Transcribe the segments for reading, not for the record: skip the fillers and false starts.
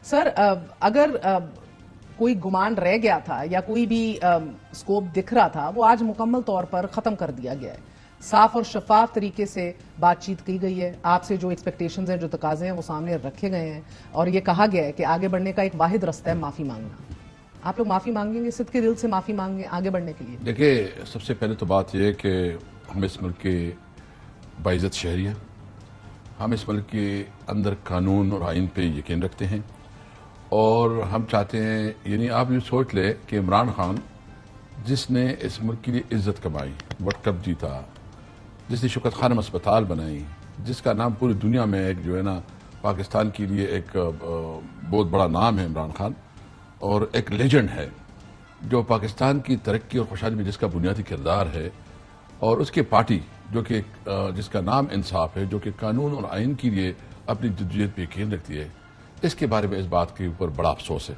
سر اگر کوئی گمان رہ گیا تھا یا کوئی بھی سکوپ دکھ رہا تھا وہ آج مکمل طور پر ختم کر دیا گیا ہے. صاف اور شفاف طریقے سے بات چیت کی گئی ہے. آپ سے جو ایکسپیکٹیشنز ہیں جو تقاضے ہیں وہ سامنے رکھے گئے ہیں اور یہ کہا گیا ہے کہ آگے بڑھنے کا ایک واحد رستہ ہے معافی مانگنا. آپ لوگ معافی مانگیں گے, صدق کے دل سے معافی مانگیں آگے بڑھنے کے لیے؟ دیکھیں, سب سے پہلے تو بات یہ ہے کہ ہم اس ملک کے باعزت شہری ہیں. ہم اس ملک کے اندر قانون اور آئین پہ یقین رکھتے ہیں اور ہم چاہتے ہیں, یعنی آپ یہ سوچ لیں کہ عمران خان جس نے اس ملک کے لیے عزت کمائی, ورلڈ کپ جیتا, جس نے شوکت خانم اسپتال بنائی, جس کا نام پوری دنیا میں ایک جو ہے نا پاکستان کے لیے ایک بہت بڑا نام ہے عمران خان, اور ایک لیجنڈ ہے جو پاکستان کی ترقی اور خوشحالی میں جس کا بنیادی کردار ہے, اور اس کے پارٹی جو کہ جس کا نام انصاف ہے, جو کہ قانون اور آئین کے لیے اپنی جدوجہد پہ یقین رکھتی ہے, اس کے بارے میں اس بات کے اوپر بڑا افسوس ہے.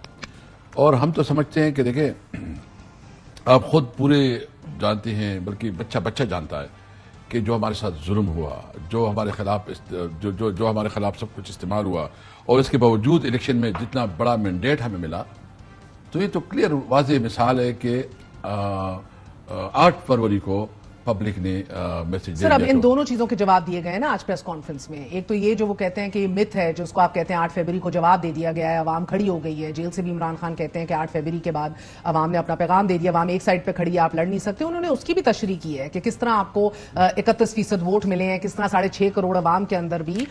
اور ہم تو سمجھتے ہیں کہ دیکھیں, آپ خود پورے جانتے ہیں, بلکہ بچہ بچہ جانتا ہے کہ جو ہمارے ساتھ ظلم ہوا, جو ہمارے خلاف جو ہمارے خلاف سب کچھ استعمال ہوا, اور اس کے باوجود الیکشن میں جتنا بڑا مینڈیٹ ہمیں ملا, تو یہ تو کلیئر واضح مثال ہے کہ 8 فروری کو پبلک نے میسج سر اب ان دونوں چیزوں کے جواب دیے گئے ہیں نا آج پریس کانفرنس میں. ایک تو یہ جو وہ کہتے ہیں کہ یہ مت ہے جو اس کو آپ کہتے ہیں 8 فروری کو جواب دے دیا گیا ہے, عوام کھڑی ہو گئی ہے. جیل سے بھی عمران خان کہتے ہیں کہ 8 فروری کے بعد عوام نے اپنا پیغام دے دیا, عوام ایک سائڈ پہ کھڑی ہے, آپ لڑ نہیں سکتے. انہوں نے اس کی بھی تشریح کی ہے کہ کس طرح آپ کو 31% ووٹ ملے ہیں, کس طرح 6.5 کروڑ عوام کے اندر بھی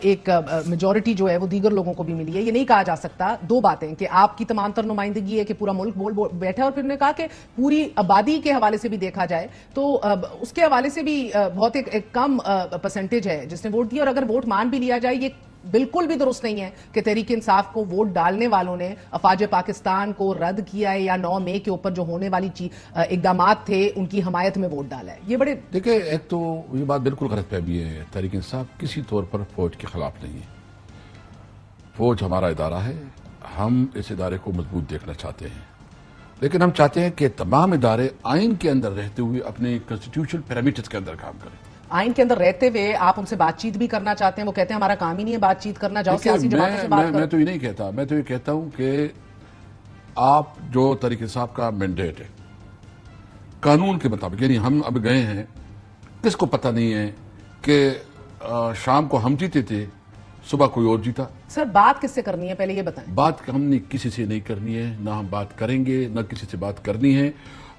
ایک میجورٹی جو ہے وہ دیگر لوگوں کو بھی ملی ہے. یہ نہیں کہا جا سکتا. 2 باتیں کہ آپ کی تمام تر نمائندگی ہے کہ پورا ملک بول بیٹھا ہے, اور پھر نے کہا کہ پوری آبادی کے حوالے سے بھی دیکھا جائے تو اس کے حوالے سے بھی بہت ایک کم پرسنٹیج ہے جس نے ووٹ دیا. اور اگر ووٹ مان بھی لیا جائے, یہ بالکل بھی درست نہیں ہے کہ تحریک انصاف کو ووٹ ڈالنے والوں نے افواج پاکستان کو رد کیا ہے یا 9 مئی کے اوپر جو ہونے والی اقدامات تھے ان کی حمایت میں ووٹ ڈالا ہے. یہ بڑے دیکھیں, ایک تو یہ بات بالکل غلط فہمی ہے. تحریک انصاف کسی طور پر فوج کے خلاف نہیں ہے. فوج ہمارا ادارہ ہے, ہم اس ادارے کو مضبوط دیکھنا چاہتے ہیں, لیکن ہم چاہتے ہیں کہ تمام ادارے آئین کے اندر رہتے ہوئے اپنے کنسٹیٹیوشنل پیرامیٹرز کے اندر کام کریں. آئین کے اندر رہتے ہوئے آپ ان سے بات چیت بھی کرنا چاہتے ہیں, وہ کہتے ہیں ہمارا کام ہی نہیں ہے بات چیت کرنا, جاؤ سیاسی جماعتوں سے بات کرو. میں تو یہ نہیں کہتا, میں تو یہ کہتا ہوں کہ آپ جو تحریک انصاف کا مینڈیٹ ہے قانون کے مطابق, یعنی ہم اب گئے ہیں, کس کو پتہ نہیں ہے کہ شام کو ہم جیتے تھے, صبح کوئی اور جیتا. سر بات کس سے کرنی ہے پہلے یہ بتائیں. بات ہم نے کسی سے نہیں کرنی ہے, نہ ہم بات کریں گے, نہ کسی سے بات کرنی ہے.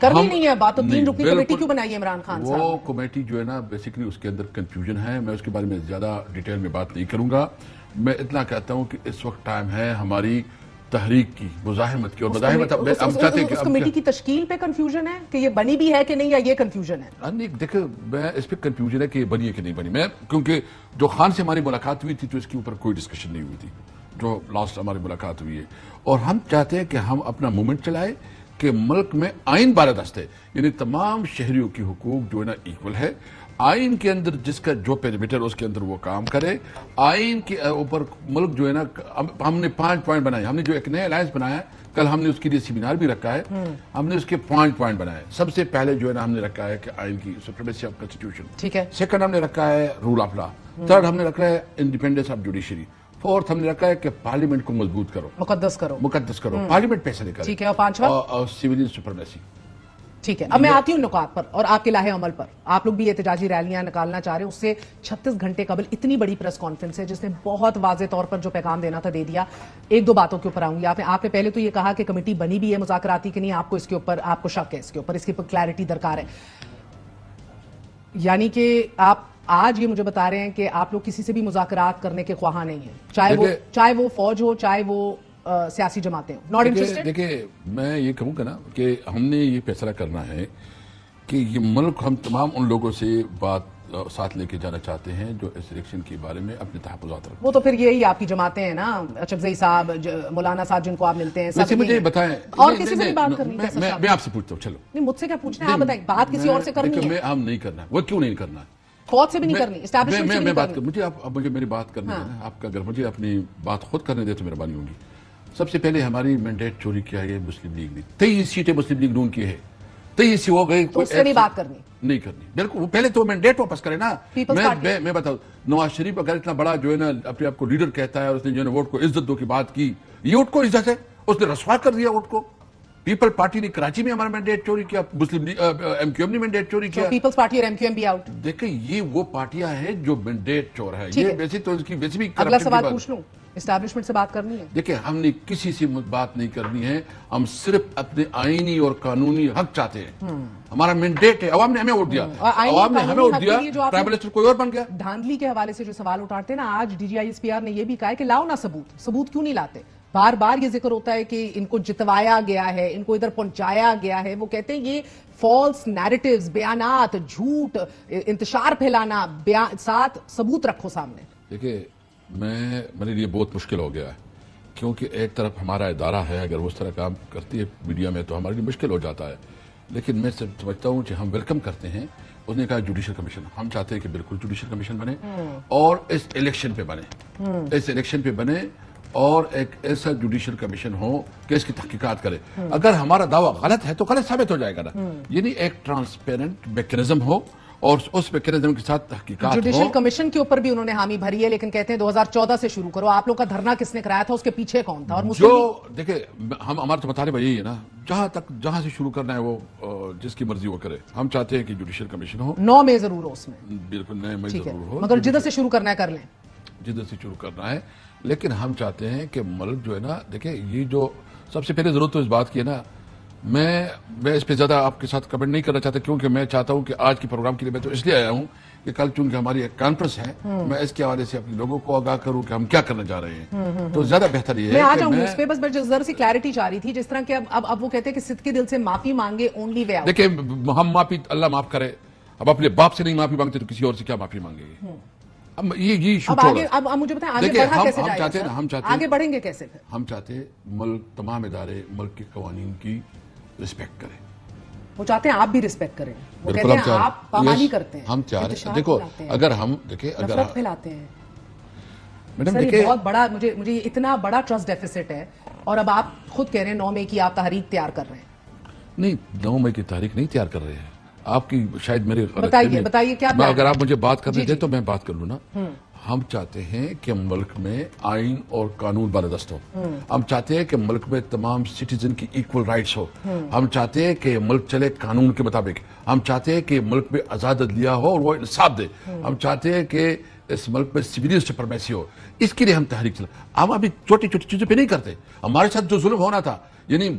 کرنی نہیں ہے بات. تو 3 رکنی کمیٹی کیوں بنائی ہے عمران خان صاحب؟ وہ کمیٹی جو ہے نا بیسیکلی اس کے اندر کنفیوژن ہے. میں اس کے بارے میں زیادہ ڈیٹیل میں بات نہیں کروں گا. میں اتنا کہتا ہوں کہ اس وقت ٹائم ہے ہماری تحریک کی, مزاحمت کی. اور مزاحمت ہم چاہتے ہیں کہ اس کمیٹی کی تشکیل پہ کنفیوژن ہے کہ یہ بنی بھی ہے کہ نہیں, یا یہ کنفیوژن ہے؟ دیکھیں, میں اس پہ کنفیوژن ہے کہ یہ بنی ہے کہ نہیں بنی. میں کیونکہ جو خان سے ہماری ملاقات ہوئی تھی تو اس کے اوپر کوئی ڈسکشن نہیں ہوئی تھی, جو لاسٹ ہماری ملاقات ہوئی ہے. اور ہم چاہتے ہیں کہ ہم اپنا موومنٹ چلائیں کہ ملک میں آئین بالادست ہے, یعنی تمام شہریوں کی حقوق جو ہے نا ایکول ہے. آئین کے اندر جس کا جو پیرامیٹر اس کے اندر وہ کام کرے. آئین کے اوپر ملک جو ہے نا, ہم نے 5 پوائنٹ بنائے. ہم نے جو ایک نیا الائنس بنایا ہے, کل ہم نے اس کے لیے سیمینار بھی رکھا ہے, ہم نے اس کے 5 پوائنٹ بنائے. سب سے پہلے جو ہے نا ہم نے رکھا ہے کہ آئین کی سپریمیسی آف کنسٹیٹیوشن, ٹھیک ہے. سیکنڈ ہم نے رکھا ہے رول آف لا, تھرڈ ہم نے رکھا ہے انڈیپینڈنس آف جوڈیشری, فورتھ ہم نے رکھا ہے کہ پارلیمنٹ کو مضبوط کرو, مقدس کرو, پارلیمنٹ پیسے لے کر, ٹھیک ہے. اور 5واں سیویلین سپریمیسی. ٹھیک ہے. اب میں آتی ہوں نکات پر اور آپ کے لاہے عمل پر. آپ لوگ بھی احتجاجی ریلیاں نکالنا چاہ رہے ہیں, اس سے 36 گھنٹے قبل اتنی بڑی پریس کانفرنس ہے جس نے بہت واضح طور پر جو پیغام دینا تھا دے دیا. 1-2 باتوں کے اوپر آؤں گی. آپ نے پہلے تو یہ کہا کہ کمیٹی بنی بھی ہے مذاکراتی کہ نہیں, آپ کو اس کے اوپر آپ کو شک ہے, اس کے اوپر کلیئرٹی درکار ہے. یعنی کہ آپ آج یہ مجھے بتا رہے ہیں کہ آپ لوگ کسی سے بھی مذاکرات کرنے کے خواہاں نہیں ہیں, چاہے وہ فوج ہو, چاہے وہ سیاسی جماعتیں. Not interested. دیکھیں, میں یہ کہوں گا نا کہ ہم نے یہ فیصلہ کرنا ہے کہ یہ ملک, ہم تمام ان لوگوں سے بات ساتھ لے کے جانا چاہتے ہیں جو اس الیکشن کے بارے میں اپنے تحفظات رکھتے ہیں. وہ تو پھر یہی آپ کی جماعتیں ہیں نا, اچکزئی صاحب, مولانا صاحب جن کو آپ ملتے ہیں, ویسے مجھے بتائیں, اور کسی سے بھی بات کرنی ہے؟ میں آپ سے پوچھتا ہوں. چلو نہیں, مجھ سے کیا پوچھنا ہے, آپ بتائیں. بات کسی اور سے کرنی ہے. ہم نہیں کرنا. وہ کیوں نہیں کرنا؟ فوج سے بھی نہیں کرنی, اسٹیبلشمنٹ سے بھی نہیں کرنی. مجھے میری بات کرنی ہے نا. آپ کا اگر مجھے اپنی بات خود کرنے دے تو مہربانی ہوگی. سب سے پہلے ہماری مینڈیٹ چوری کیا ہے مسلم لیگ نے. 23 سیٹیں مسلم لیگ نون کی ہے. 23 ہو گئی تو اس سے نہیں بات کرنی نہیں کرنی بالکل وہ پہلے تو مینڈیٹ واپس کرے نا میں بتاؤں نواز شریف اگر اتنا بڑا جو ہے نا اپنے آپ کو لیڈر کہتا ہے اور اس نے جو ہے نا ووٹ کو عزت دو کی بات کی یہ ووٹ کو عزت ہے اس نے رسوا کر دیا ووٹ کو پیپل پارٹی نے کراچی میں ہمارا مینڈیٹ چوری کیا مسلم ایم کیو ایم نے مینڈیٹ چوری کیا پیپلز پارٹی اور ایم کیو ایم بھی آؤٹ دیکھیں یہ وہ پارٹیاں ہیں جو مینڈیٹ چور ہے یہ ویسے تو اس کی ویسے بھی اگلا سوال پوچھ لوں اسٹیبلشمنٹ سے بات کرنی ہے دیکھیں ہم نے کسی سے بات نہیں کرنی ہے ہم صرف اپنے آئینی اور قانونی حق چاہتے ہیں ہمارا مینڈیٹ ہے عوام نے ہمیں ووٹ دیا عوام نے ہمیں ووٹ دیا پرائم منسٹر کوئی اور بن گیا دھاندلی کے حوالے سے جو سوال اٹھاتے ہیں نا آج D G I S P R نے یہ بھی کہا ہے کہ لاؤ نا ثبوت کیوں نہیں لاتے بار بار یہ ذکر ہوتا ہے کہ ان کو جتوایا گیا ہے ان کو ادھر پہنچایا گیا ہے وہ کہتے ہیں یہ فالس نیریٹیوز بیانات جھوٹ انتشار پھیلانا ساتھ ثبوت رکھو سامنے دیکھیں میرے لیے بہت مشکل ہو گیا ہے کیونکہ ایک طرف ہمارا ادارہ ہے اگر وہ اس طرح کام کرتی ہے میڈیا میں تو ہمارے لیے مشکل ہو جاتا ہے لیکن میں سمجھتا ہوں کہ ہم ویلکم کرتے ہیں اس نے کہا جوڈیشل کمیشن ہم چاہتے ہیں کہ بالکل جوڈیشل کمیشن بنے اور اس الیکشن پہ بنے اور ایک ایسا جوڈیشل کمیشن ہو کہ اس کی تحقیقات کرے اگر ہمارا دعویٰ غلط ہے تو غلط ثابت ہو جائے گا نا یعنی ایک ٹرانسپیرنٹ میکینزم ہو اور اس میکینزم کے ساتھ تحقیقات ہو جوڈیشل کمیشن کے اوپر بھی انہوں نے حامی بھری ہے لیکن کہتے ہیں 2014 سے شروع کرو آپ لوگ کا دھرنا کس نے کرایا تھا اس کے پیچھے کون تھا اور جو دیکھیں ہمارا تو بتانے یہی ہے نا جہاں سے شروع کرنا ہے وہ جس کی مرضی وہ کرے ہم چاہتے ہیں کہ جوڈیشل کمیشن ہو 9 مئی ضرور ہو اس میں بالکل 9 مئی ضرور ہو مگر جدھر سے شروع کرنا ہے کر لیں جدھر سے شروع کرنا ہے لیکن ہم چاہتے ہیں کہ ملک جو ہے نا دیکھیں یہ جو سب سے پہلے ضرورت تو اس بات کی ہے نا میں اس پہ زیادہ آپ کے ساتھ کمنٹ نہیں کرنا چاہتا کیونکہ میں چاہتا ہوں کہ آج کی پروگرام کے لیے میں تو اس لیے آیا ہوں کہ کل چونکہ ہماری ایک کانفرنس ہے میں اس کے حوالے سے اپنے لوگوں کو آگاہ کروں کہ ہم کیا کرنا چاہ رہے ہیں تو زیادہ بہتر یہ ہے میں آ جاؤں اس پہ بس میں ذرا سی کلیئرٹی چاہ رہی تھی جس طرح کہ اب وہ کہتے ہیں کہ صدقے دل سے معافی مانگے اونلی وے آؤٹ دیکھیں ہم معافی اللہ معاف کرے اب اپنے باپ سے نہیں معافی مانگتے تو کسی اور سے کیا معافی مانگے گے اب مجھے بتائیں آگے بڑھا کیسے جائے گا آگے بڑھیں گے کیسے پھر ہم چاہتے ہیں ملک تمام ادارے ملک کے قوانین کی رسپیکٹ کریں وہ چاہتے ہیں آپ بھی رسپیکٹ کریں وہ کہتے ہیں آپ پامالی کرتے ہیں ہم چاہ رہے ہیں دیکھو اگر ہم دیکھیں اگر نفرت پھیلاتے ہیں میڈم دیکھیں بہت بڑا مجھے اتنا بڑا ٹرسٹ ڈیفیسٹ ہے اور اب آپ خود کہہ رہے ہیں 9 مئی کی آپ تحریک تیار کر رہے ہیں نہیں 9 مئی کی تحریک نہیں تیار کر رہے ہیں آپ کی شاید میرے بتائیے کیا اگر آپ مجھے بات کرنے دیں تو میں بات کر لوں نا ہم چاہتے ہیں کہ ملک میں آئین اور قانون بالادست ہو ہم چاہتے ہیں کہ ملک میں تمام سٹیزن کی ایکول رائٹس ہو ہم چاہتے ہیں کہ ملک چلے قانون کے مطابق ہم چاہتے ہیں کہ ملک میں آزاد عدلیہ ہو اور وہ انصاف دے ہم چاہتے ہیں کہ اس ملک میں سویلین سپرمیسی ہو اس کے لیے ہم تحریک چلا ہم ابھی چھوٹی چھوٹی چیزوں پہ نہیں کرتے ہمارے ساتھ جو ظلم ہونا تھا یعنی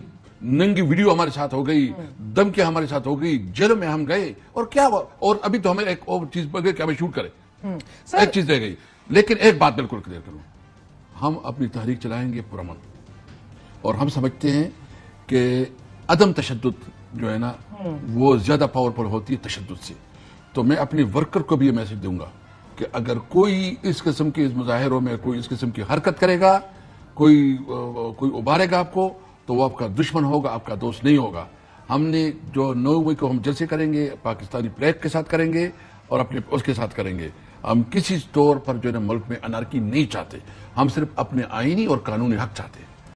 ننگی ویڈیو ہمارے ساتھ ہو گئی دھمکیاں ہمارے ساتھ ہو گئی جیلوں میں ہم گئے اور کیا اور ابھی تو ہمیں ایک اور چیز بن گئی کہ ہمیں شوٹ کرے ایک چیز رہ گئی لیکن ایک بات بالکل کلیئر کروں ہم اپنی تحریک چلائیں گے پرامن اور ہم سمجھتے ہیں کہ عدم تشدد جو ہے نا وہ زیادہ پاورفل ہوتی ہے تشدد سے تو میں اپنے ورکر کو بھی یہ میسج دوں گا کہ اگر کوئی اس قسم کے مظاہروں میں کوئی اس قسم کی حرکت کرے گا کوئی ابھارے گا آپ کو تو وہ آپ کا دشمن ہوگا آپ کا دوست نہیں ہوگا ہم نے جو 9 مئی کو ہم جلسے کریں گے پاکستانی فلیگ کے ساتھ کریں گے اور اپنے اس کے ساتھ کریں گے ہم کسی طور پر جو ہے نا ملک میں انارکی نہیں چاہتے ہم صرف اپنے آئینی اور قانونی حق چاہتے ہیں